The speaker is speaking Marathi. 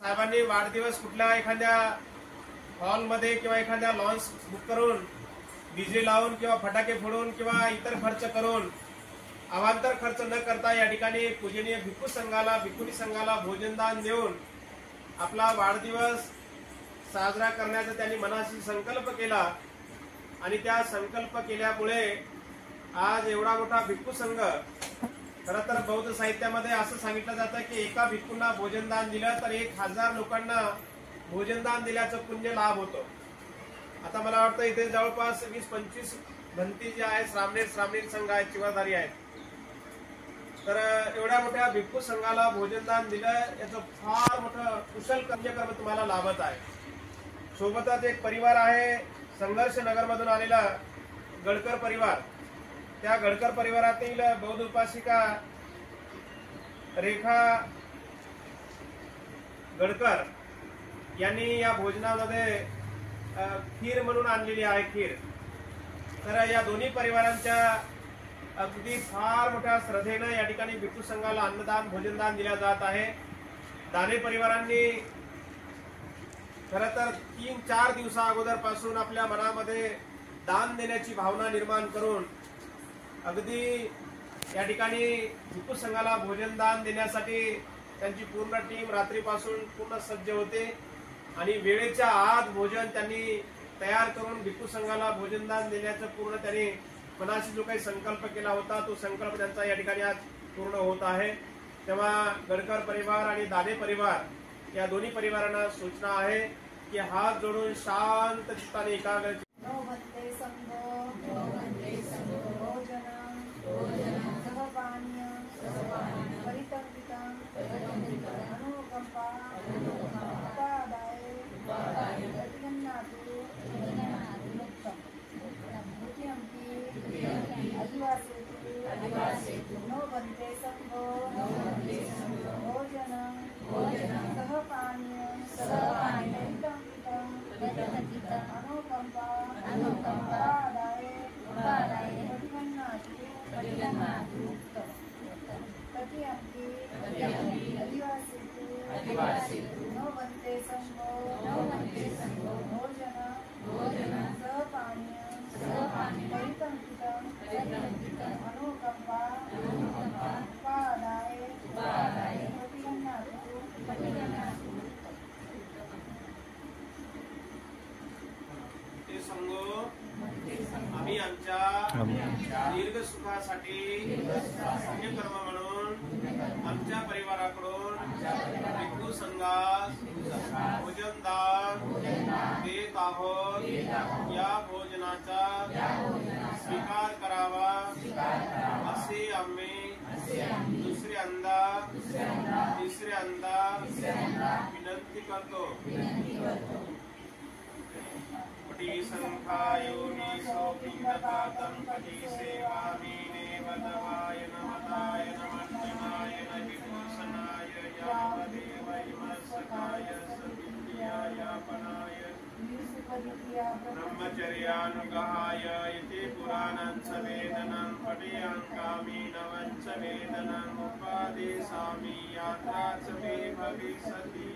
साहेबांनी वाढदिवस कुठल्या एखाद्या हॉलमध्ये किंवा एखाद्या लॉन्स बुक करून डीजे लावून किंवा फटाके फोडून किंवा इतर खर्च करून अवांतर खर्च न करता या ठिकाणी पूजनीय भिक्खू संघाला भिक्खुनी संघाला भोजनदान देऊन आपला वाढदिवस साजरा करण्याचा त्यांनी मनाशी संकल्प केला आणि त्या संकल्प केल्यामुळे आज एवढा मोठा भिक्खू संघ। खरं तर बौद्ध साहित्यामध्ये असं सांगितलं जातं की एका भिक्खूंना भोजनदान दिलं तर 1000 लोकांना भोजनदान दिल्याचं पुण्य लाभ होतो। आता मला वाटतं इथे जवळपास 20-25 भंती जे आहेत श्रामणेर संघ आहेत, चिवाधारी आहेत, तर एवढ्या मोठ्या भिक्खू संघाला भोजनदान दिलं याचं फार मोठं कुशल कार्यक्रम तुम्हाला लाभत आहे। सोबतच एक परिवार आहे संघर्ष नगर मधून आलेला गडकर परिवार। त्या गडकर परिवारातील बौद्ध उपासिका रेखा गडकर यांनी या भोजनामध्ये खीर म्हणून आणलेली आहे खीर। तर या दोन्ही परिवारांच्या अगदी फार मोठ्या श्रद्धेने या ठिकाणी भिक्खू संघाला अन्नदान भोजनदान दिल्या जात आहे। दाने परिवारांनी खरं तर 3-4 दिवसा अगोदरपासून आपल्या मनामध्ये दान देण्याची भावना निर्माण करून अगदी या ठिकाणी भिक्खू संघाला भोजनदान देण्यासाठी त्यांची पूर्ण टीम रात्रीपासून पूर्ण सज्ज होते आणि वेळेच्या आत भोजन त्यांनी तयार करून भिक्खू संघाला भोजनदान देण्याचं पूर्ण त्यांनी मनाशी जो काही संकल्प केला होता तो संकल्प त्यांचा या ठिकाणी आज पूर्ण होत आहे। तेव्हा गडकर परिवार आणि दाने परिवार या दोन्ही परिवारांना सूचना आहे की हात जोडून शांत चित्ताने एकाग्र आम्ही आमच्या दीर्घ सुखासाठी पुण्यकर्म म्हणून आमच्या परिवाराकडून भिक्खू संघास भोजनदान देत आहोत। या भोजनाचा स्वीकार करावा असे आम्ही दुसऱ्यांदा तिसऱ्यांदा विनंती करतो। पटी संखायोनि सोपिंगपातं पटी सेवामीने वदवाय नमताय नमर्जनाय नविभूषणाय यावदेव इमसकाय सविद्याय पनाय ब्रह्मचर्यानुगाय इति पुराणं च वेदनं पठेयंकामि नवं च वेदनं उपादेशामि यात्रा च मे भविष्यति।